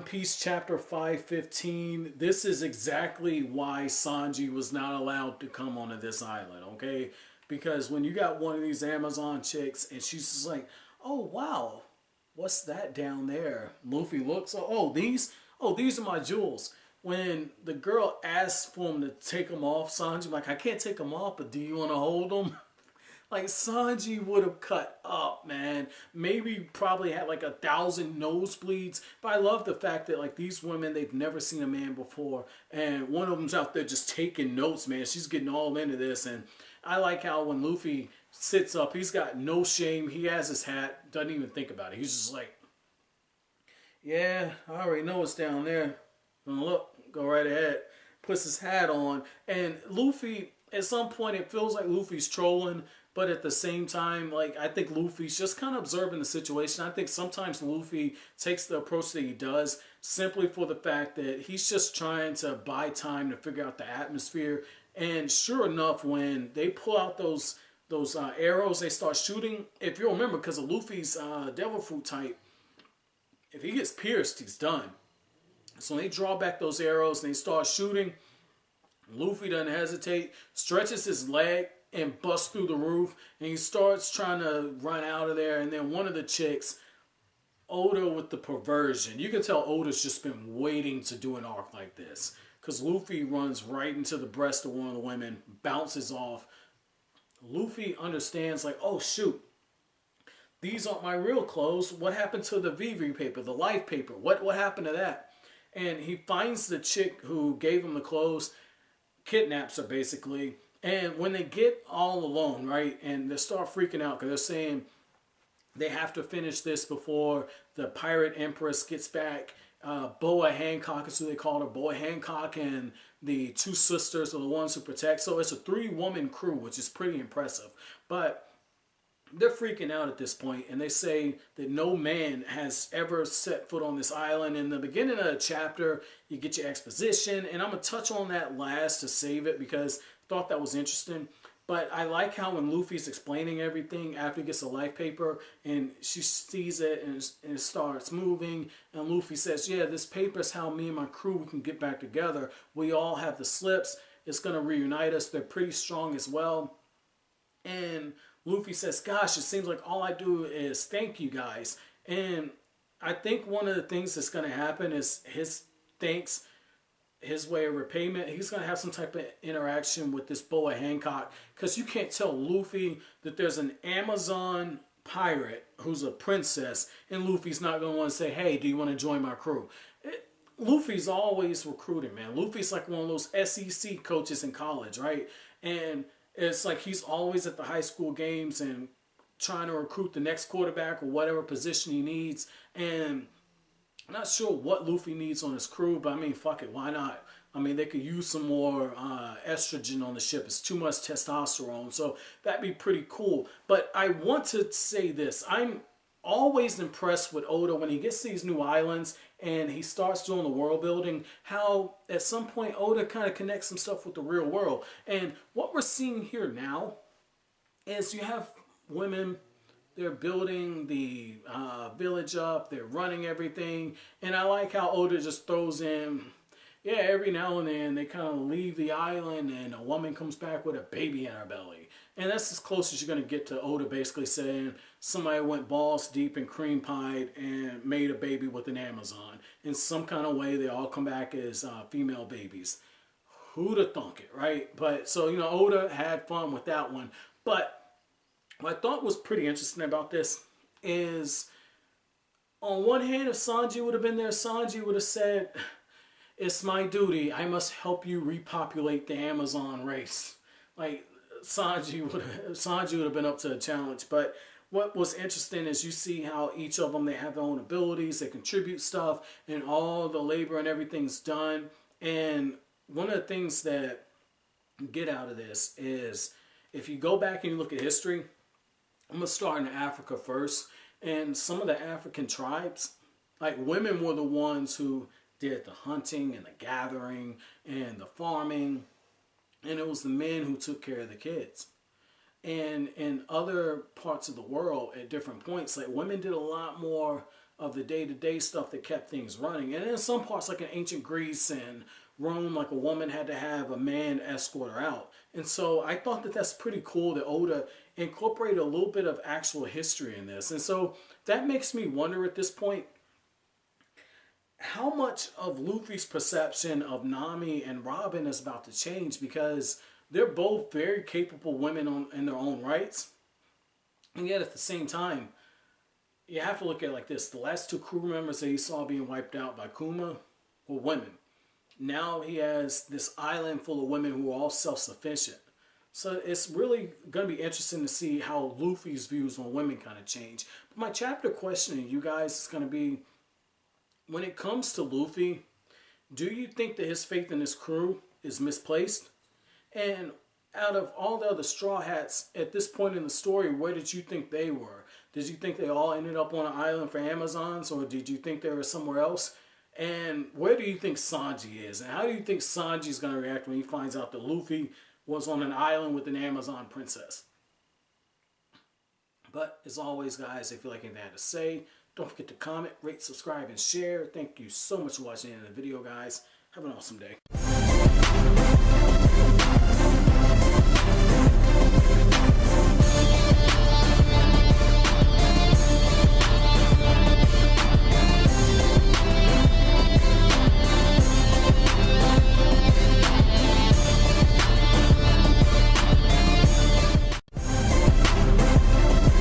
Piece chapter 515. This is exactly why Sanji was not allowed to come onto this island, okay? Because when you got one of these Amazon chicks and she's just like, oh wow, what's that down there? Luffy looks, these are my jewels. When the girl asks for him to take them off, Sanji like, I can't take them off, but do you want to hold them? Like Sanji would have cut up, man. Maybe probably had like 1,000 nosebleeds. But I love the fact that like these women, they've never seen a man before, and one of them's out there just taking notes, man. She's getting all into this, and I like how when Luffy sits up, he's got no shame. He has his hat, doesn't even think about it. He's just like, yeah, I already know it's down there. Look, go right ahead. Puts his hat on, and Luffy. At some point, it feels like Luffy's trolling, but at the same time, like I think Luffy's just kind of observing the situation. I think sometimes Luffy takes the approach that he does simply for the fact that he's just trying to buy time to figure out the atmosphere. And sure enough, when they pull out those arrows, they start shooting. If you remember, because of Luffy's Devil Fruit type, if he gets pierced, he's done. So they draw back those arrows and they start shooting. Luffy doesn't hesitate, stretches his leg and busts through the roof, and he starts trying to run out of there. And then one of the chicks, Oda with the perversion, you can tell Oda's just been waiting to do an arc like this, because Luffy runs right into the breast of one of the women, bounces off. Luffy understands like, oh shoot, these aren't my real clothes. What happened to the Vivi paper, the life paper? What happened to that? And he finds the chick who gave him the clothes, kidnaps her basically. And when they get all alone, right, and they start freaking out because they're saying they have to finish this before the pirate empress gets back. Boa Hancock is who they call her. Boa Hancock and the two sisters are the ones who protect. So it's a 3-woman crew, which is pretty impressive. But they're freaking out at this point, and they say that no man has ever set foot on this island. In the beginning of the chapter, you get your exposition, and I'm going to touch on that last to save it because I thought that was interesting. But I like how when Luffy's explaining everything after he gets the life paper, and she sees it, and it starts moving, and Luffy says, yeah, this paper is how me and my crew we can get back together. We all have the slips. It's going to reunite us. They're pretty strong as well. And Luffy says, gosh, it seems like all I do is thank you guys. And I think one of the things that's going to happen is his thanks, his way of repayment. He's going to have some type of interaction with this Boa Hancock. Because you can't tell Luffy that there's an Amazon pirate who's a princess. And Luffy's not going to want to say, hey, do you want to join my crew? Luffy's always recruiting, man. Luffy's like one of those SEC coaches in college, right? And it's like he's always at the high school games and trying to recruit the next quarterback or whatever position he needs. And I'm not sure what Luffy needs on his crew, but I mean, fuck it, why not? I mean, they could use some more estrogen on the ship. It's too much testosterone, so that'd be pretty cool. But I want to say this. I'm always impressed with Oda when he gets to these new islands and he starts doing the world building, how at some point Oda kind of connects some stuff with the real world. And what we're seeing here now is you have women, they're building the village up, they're running everything, and I like how Oda just throws in, yeah, every now and then they kind of leave the island and a woman comes back with a baby in her belly. And that's as close as you're going to get to Oda basically saying somebody went balls deep and cream pied and made a baby with an Amazon. In some kind of way, they all come back as female babies. Who'd have thunk it, right? But so, you know, Oda had fun with that one. But what I thought was pretty interesting about this is, on one hand, if Sanji would have been there, Sanji would have said, it's my duty. I must help you repopulate the Amazon race. Like, Sanji would have been up to the challenge. But what was interesting is you see how each of them, they have their own abilities, they contribute stuff, and all the labor and everything's done. And one of the things that you get out of this is, if you go back and you look at history, I'm going to start in Africa first. And some of the African tribes, like women were the ones who did the hunting and the gathering and the farming. And it was the men who took care of the kids. And in other parts of the world at different points, like women did a lot more of the day-to-day stuff that kept things running. And in some parts, like in ancient Greece and Rome, like a woman had to have a man escort her out. And so I thought that that's pretty cool that Oda incorporated a little bit of actual history in this. And so that makes me wonder at this point, how much of Luffy's perception of Nami and Robin is about to change, because they're both very capable women in their own rights. And yet at the same time, you have to look at it like this. The last two crew members that he saw being wiped out by Kuma were women. Now he has this island full of women who are all self-sufficient. So it's really going to be interesting to see how Luffy's views on women kind of change. But my chapter question to you guys is going to be, when it comes to Luffy, do you think that his faith in his crew is misplaced? And out of all the other Straw Hats at this point in the story, where did you think they were? Did you think they all ended up on an island for Amazons, or did you think they were somewhere else? And where do you think Sanji is? And how do you think Sanji is going to react when he finds out that Luffy was on an island with an Amazon princess? But as always, guys, if you like anything I had to say, don't forget to comment, rate, subscribe, and share. Thank you so much for watching the video, guys. Have an awesome day.